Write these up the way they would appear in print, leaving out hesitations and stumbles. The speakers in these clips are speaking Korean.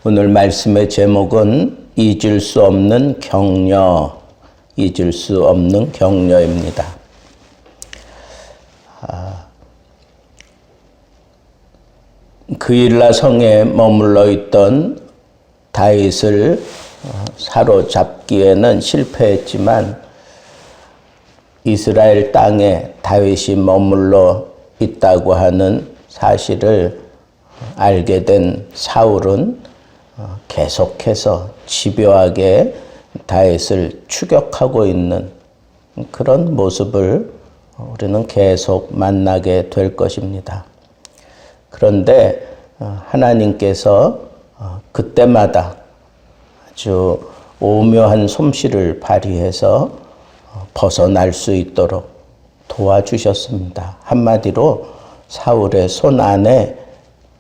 오늘 말씀의 제목은 잊을 수 없는 격려, 잊을 수 없는 격려입니다. 그일라 성에 머물러 있던 다윗을 사로잡기에는 실패했지만 이스라엘 땅에 다윗이 머물러 있다고 하는 사실을 알게 된 사울은 계속해서 집요하게 다윗을 추격하고 있는 그런 모습을 우리는 계속 만나게 될 것입니다. 그런데 하나님께서 그때마다 아주 오묘한 솜씨를 발휘해서 벗어날 수 있도록 도와주셨습니다. 한마디로 사울의 손 안에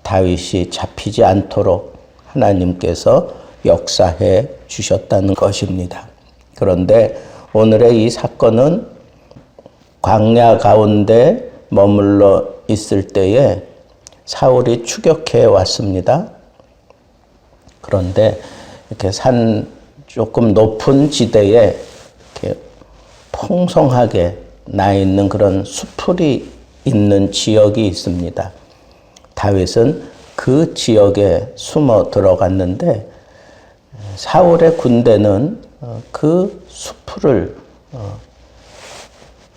다윗이 잡히지 않도록 하나님께서 역사해 주셨다는 것입니다. 그런데 오늘의 이 사건은 광야 가운데 머물러 있을 때에 사울이 추격해 왔습니다. 그런데 이렇게 산 조금 높은 지대에 이렇게 풍성하게 나 있는 그런 수풀이 있는 지역이 있습니다. 다윗은 그 지역에 숨어 들어갔는데 사울의 군대는 그 수풀을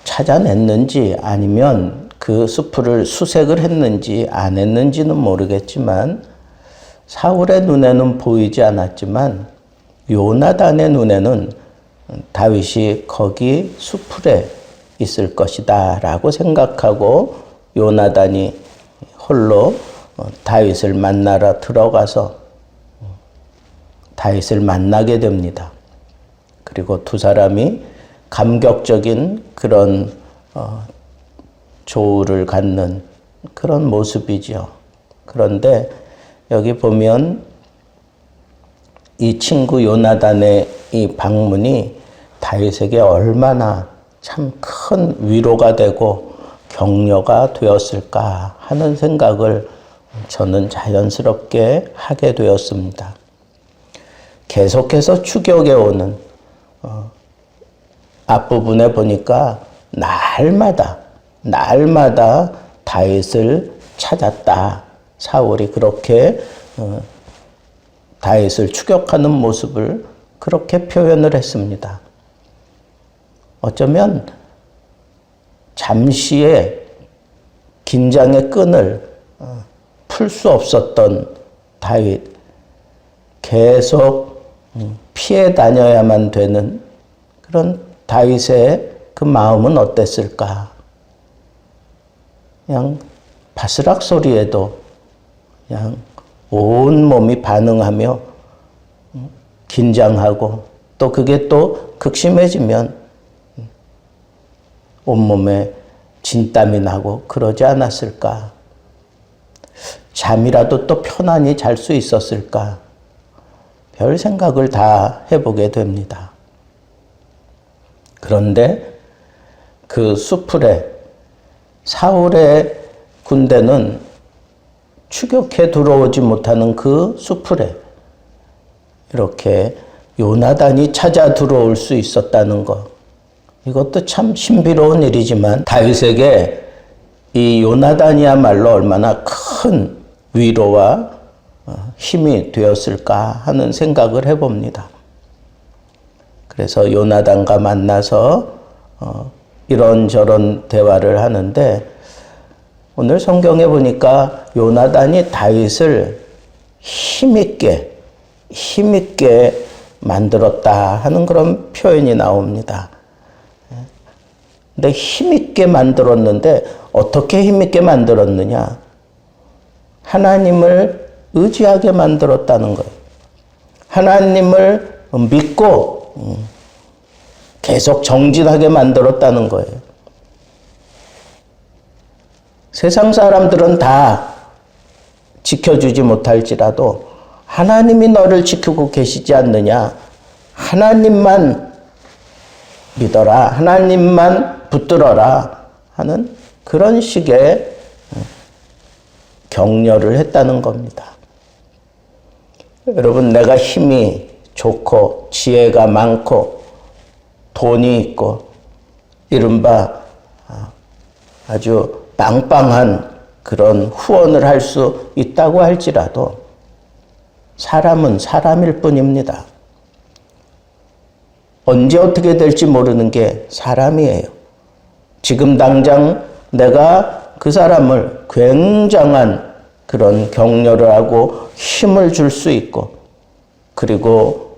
찾아냈는지 아니면 그 수풀을 수색을 했는지 안 했는지는 모르겠지만 사울의 눈에는 보이지 않았지만 요나단의 눈에는 다윗이 거기 수풀에 있을 것이다 라고 생각하고 요나단이 홀로 다윗을 만나러 들어가서 다윗을 만나게 됩니다. 그리고 두 사람이 감격적인 그런 조우를 갖는 그런 모습이죠. 그런데 여기 보면 이 친구 요나단의 이 방문이 다윗에게 얼마나 참 큰 위로가 되고 격려가 되었을까 하는 생각을 저는 자연스럽게 하게 되었습니다. 계속해서 추격해 오는 앞부분에 보니까 날마다 다윗을 찾았다. 사울이 그렇게 다윗을 추격하는 모습을 그렇게 표현을 했습니다. 어쩌면 잠시의 긴장의 끈을 풀 수 없었던 다윗, 계속 피해 다녀야만 되는 그런 다윗의 그 마음은 어땠을까? 그냥 바스락 소리에도 그냥 온 몸이 반응하며 긴장하고 또 그게 또 극심해지면 온몸에 진땀이 나고 그러지 않았을까? 잠이라도 또 편안히 잘 수 있었을까? 별 생각을 다 해보게 됩니다. 그런데 그 수풀에 사울의 군대는 추격해 들어오지 못하는 그 수풀에 이렇게 요나단이 찾아 들어올 수 있었다는 것. 이것도 참 신비로운 일이지만 다윗에게 이 요나단이야말로 얼마나 큰 위로와 힘이 되었을까 하는 생각을 해봅니다. 그래서 요나단과 만나서 이런저런 대화를 하는데 오늘 성경에 보니까 요나단이 다윗을 힘있게 만들었다 하는 그런 표현이 나옵니다. 근데 힘있게 만들었는데 어떻게 힘있게 만들었느냐? 하나님을 의지하게 만들었다는 거예요. 하나님을 믿고 계속 정진하게 만들었다는 거예요. 세상 사람들은 다 지켜주지 못할지라도 하나님이 너를 지키고 계시지 않느냐? 하나님만 믿어라. 하나님만 붙들어라 하는 그런 식의 격려를 했다는 겁니다. 여러분, 내가 힘이 좋고 지혜가 많고 돈이 있고 이른바 아주 빵빵한 그런 후원을 할 수 있다고 할지라도 사람은 사람일 뿐입니다. 언제 어떻게 될지 모르는 게 사람이에요. 지금 당장 내가 그 사람을 굉장한 그런 격려를 하고 힘을 줄 수 있고, 그리고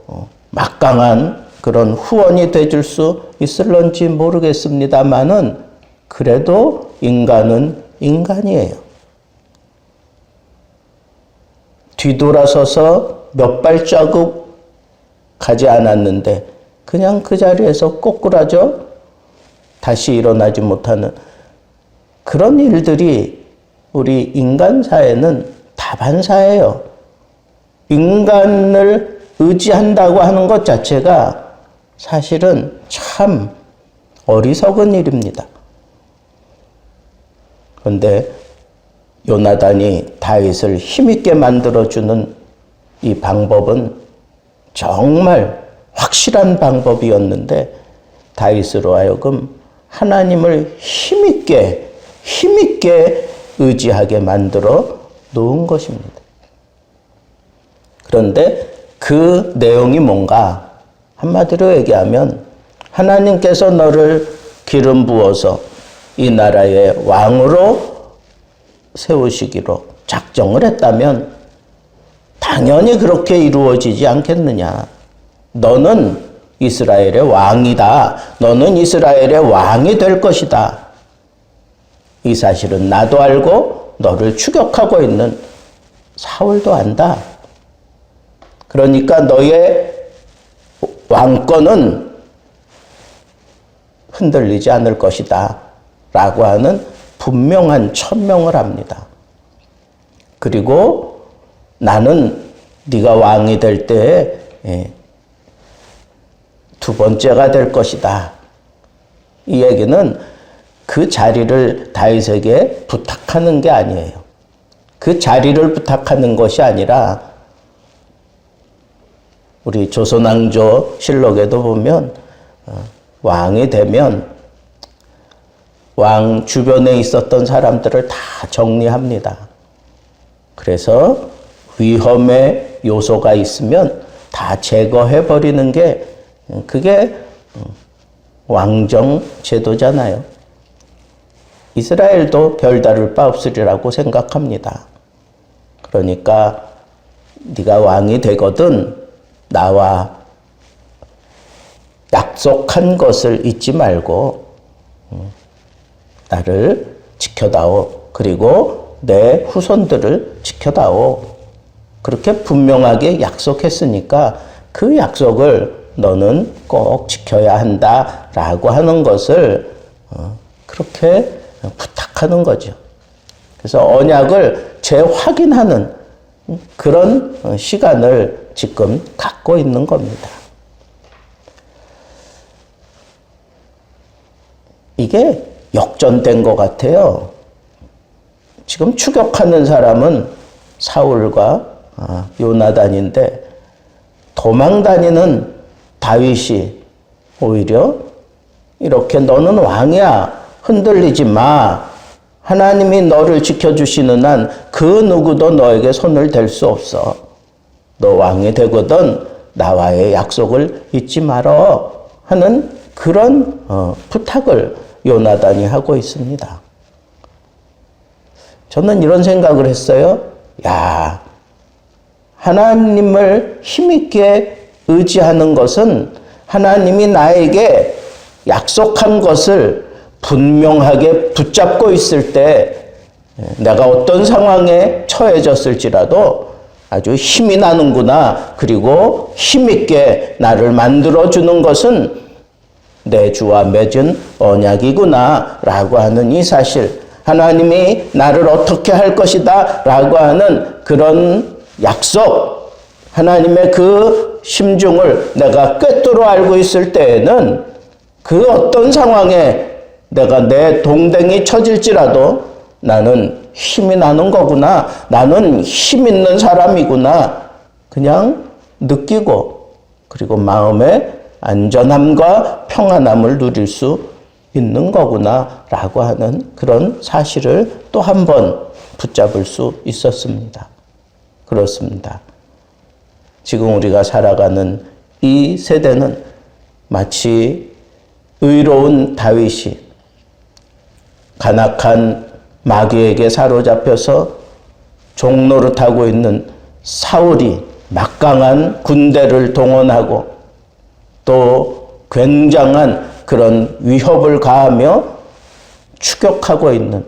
막강한 그런 후원이 돼줄 수 있을런지 모르겠습니다만은 그래도 인간은 인간이에요. 뒤돌아서서 몇 발자국 가지 않았는데 그냥 그 자리에서 꼬꾸라져 다시 일어나지 못하는 그런 일들이 우리 인간 사회는 다반사예요. 인간을 의지한다고 하는 것 자체가 사실은 참 어리석은 일입니다. 그런데 요나단이 다윗을 힘있게 만들어주는 이 방법은 정말 확실한 방법이었는데 다윗으로 하여금 하나님을 힘있게 의지하게 만들어 놓은 것입니다. 그런데 그 내용이 뭔가 한마디로 얘기하면 하나님께서 너를 기름 부어서 이 나라의 왕으로 세우시기로 작정을 했다면 당연히 그렇게 이루어지지 않겠느냐. 너는 이스라엘의 왕이다. 너는 이스라엘의 왕이 될 것이다. 이 사실은 나도 알고 너를 추격하고 있는 사울도 안다. 그러니까 너의 왕권은 흔들리지 않을 것이다. 라고 하는 분명한 천명을 합니다. 그리고 나는 네가 왕이 될 때에 두 번째가 될 것이다. 이 얘기는 그 자리를 다윗에게 부탁하는 게 아니에요. 그 자리를 부탁하는 것이 아니라 우리 조선왕조 실록에도 보면 왕이 되면 왕 주변에 있었던 사람들을 다 정리합니다. 그래서 위험의 요소가 있으면 다 제거해버리는 게 그게 왕정 제도잖아요. 이스라엘도 별다를 바 없으리라고 생각합니다. 그러니까 네가 왕이 되거든 나와 약속한 것을 잊지 말고 나를 지켜다오. 그리고 내 후손들을 지켜다오. 그렇게 분명하게 약속했으니까 그 약속을 너는 꼭 지켜야 한다라고 하는 것을 그렇게 부탁하는 거죠. 그래서 언약을 재확인하는 그런 시간을 지금 갖고 있는 겁니다. 이게 역전된 것 같아요. 지금 추격하는 사람은 사울과 요나단인데 도망다니는 다윗이 오히려 이렇게 너는 왕이야. 흔들리지 마. 하나님이 너를 지켜주시는 한 그 누구도 너에게 손을 댈 수 없어. 너 왕이 되거든 나와의 약속을 잊지 말어 하는 그런 부탁을 요나단이 하고 있습니다. 저는 이런 생각을 했어요. 야, 하나님을 힘있게 의지하는 것은 하나님이 나에게 약속한 것을 분명하게 붙잡고 있을 때 내가 어떤 상황에 처해졌을지라도 아주 힘이 나는구나. 그리고 힘있게 나를 만들어주는 것은 내 주와 맺은 언약이구나 라고 하는 이 사실, 하나님이 나를 어떻게 할 것이다 라고 하는 그런 약속, 하나님의 그 심중을 내가 꿰뚫어 알고 있을 때에는 그 어떤 상황에 내가 내 동댕이 쳐질지라도 나는 힘이 나는 거구나, 나는 힘 있는 사람이구나, 그냥 느끼고 그리고 마음의 안전함과 평안함을 누릴 수 있는 거구나라고 하는 그런 사실을 또 한 번 붙잡을 수 있었습니다. 그렇습니다. 지금 우리가 살아가는 이 세대는 마치 의로운 다윗이 간악한 마귀에게 사로잡혀서 종노릇하고 있는 사울이 막강한 군대를 동원하고 또 굉장한 그런 위협을 가하며 추격하고 있는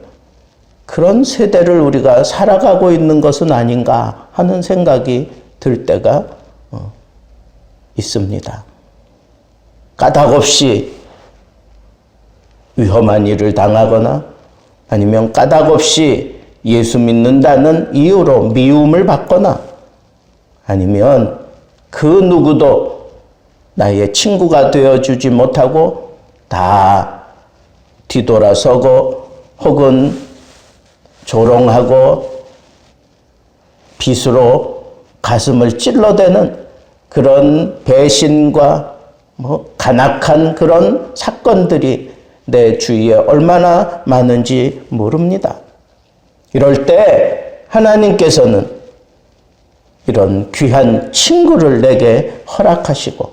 그런 세대를 우리가 살아가고 있는 것은 아닌가 하는 생각이 들 때가 있습니다. 까닭없이 위험한 일을 당하거나 아니면 까닭없이 예수 믿는다는 이유로 미움을 받거나 아니면 그 누구도 나의 친구가 되어주지 못하고 다 뒤돌아서고 혹은 조롱하고 빗으로 가슴을 찔러대는 그런 배신과 간악한 그런 사건들이 내 주위에 얼마나 많은지 모릅니다. 이럴 때 하나님께서는 이런 귀한 친구를 내게 허락하시고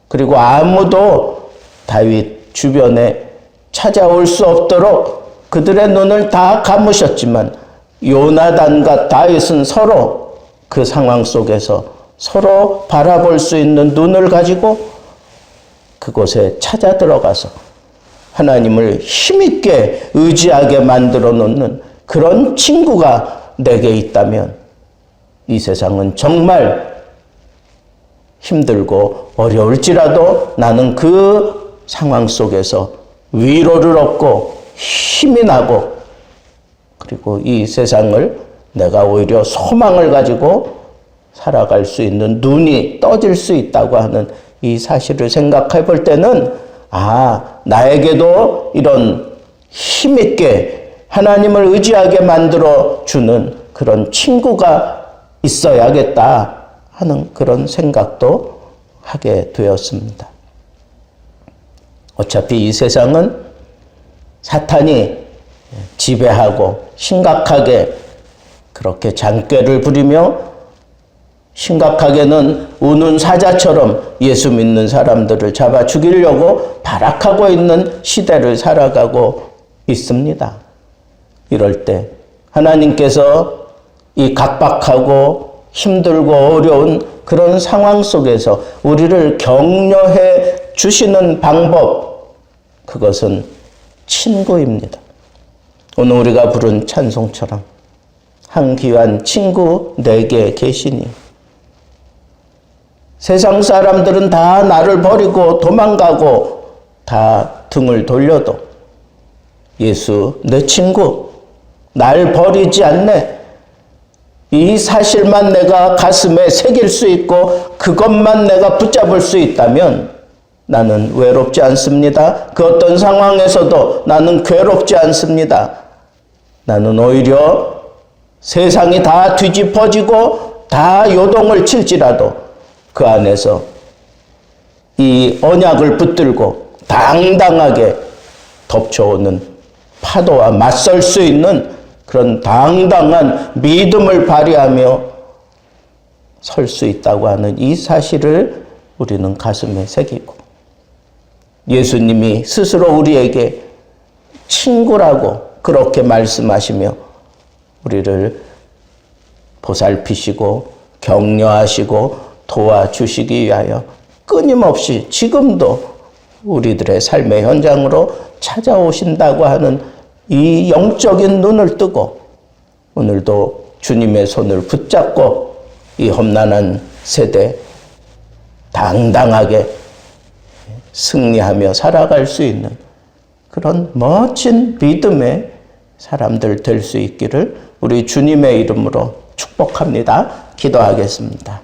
그리고 아무도 다윗 주변에 찾아올 수 없도록 그들의 눈을 다 감으셨지만 요나단과 다윗은 서로 그 상황 속에서 서로 바라볼 수 있는 눈을 가지고 그곳에 찾아 들어가서 하나님을 힘있게 의지하게 만들어 놓는 그런 친구가 내게 있다면 이 세상은 정말 힘들고 어려울지라도 나는 그 상황 속에서 위로를 얻고 힘이 나고 그리고 이 세상을 내가 오히려 소망을 가지고 살아갈 수 있는 눈이 떠질 수 있다고 하는 이 사실을 생각해 볼 때는 나에게도 이런 힘있게 하나님을 의지하게 만들어 주는 그런 친구가 있어야겠다 하는 그런 생각도 하게 되었습니다. 어차피 이 세상은 사탄이 지배하고 심각하게 그렇게 장꾀를 부리며 심각하게는 우는 사자처럼 예수 믿는 사람들을 잡아 죽이려고 발악하고 있는 시대를 살아가고 있습니다. 이럴 때 하나님께서 이 각박하고 힘들고 어려운 그런 상황 속에서 우리를 격려해 주시는 방법, 그것은 친구입니다. 오늘 우리가 부른 찬송처럼 한 귀한 친구 내게 계시니 세상 사람들은 다 나를 버리고 도망가고 다 등을 돌려도 예수 내 친구 날 버리지 않네. 이 사실만 내가 가슴에 새길 수 있고 그것만 내가 붙잡을 수 있다면 나는 외롭지 않습니다. 그 어떤 상황에서도 나는 괴롭지 않습니다. 나는 오히려 세상이 다 뒤집어지고 다 요동을 칠지라도 그 안에서 이 언약을 붙들고 당당하게 덮쳐오는 파도와 맞설 수 있는 그런 당당한 믿음을 발휘하며 설 수 있다고 하는 이 사실을 우리는 가슴에 새기고 예수님이 스스로 우리에게 친구라고 그렇게 말씀하시며 우리를 보살피시고 격려하시고 도와주시기 위하여 끊임없이 지금도 우리들의 삶의 현장으로 찾아오신다고 하는 이 영적인 눈을 뜨고 오늘도 주님의 손을 붙잡고 이 험난한 세대 당당하게 승리하며 살아갈 수 있는 그런 멋진 믿음의 사람들 될 수 있기를 우리 주님의 이름으로 축복합니다. 기도하겠습니다.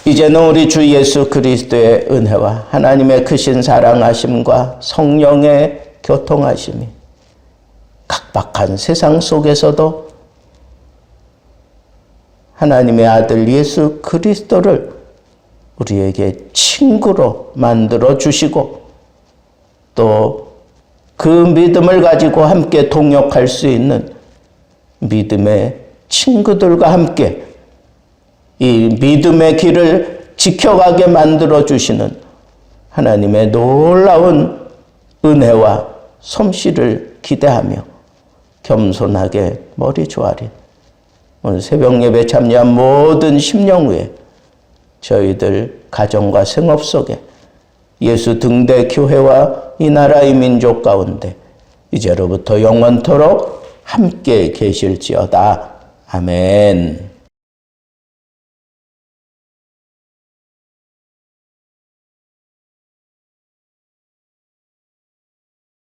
이제는 우리 주 예수 그리스도의 은혜와 하나님의 크신 사랑하심과 성령의 교통하심이 각박한 세상 속에서도 하나님의 아들 예수 그리스도를 우리에게 친구로 만들어 주시고 또 그 믿음을 가지고 함께 동역할 수 있는 믿음의 친구들과 함께 이 믿음의 길을 지켜가게 만들어 주시는 하나님의 놀라운 은혜와 솜씨를 기대하며 겸손하게 머리 조아린 오늘 새벽 예배 참여한 모든 심령후에 저희들 가정과 생업 속에 예수 등대 교회와 이 나라의 민족 가운데 이제로부터 영원토록 함께 계실지어다. 아멘.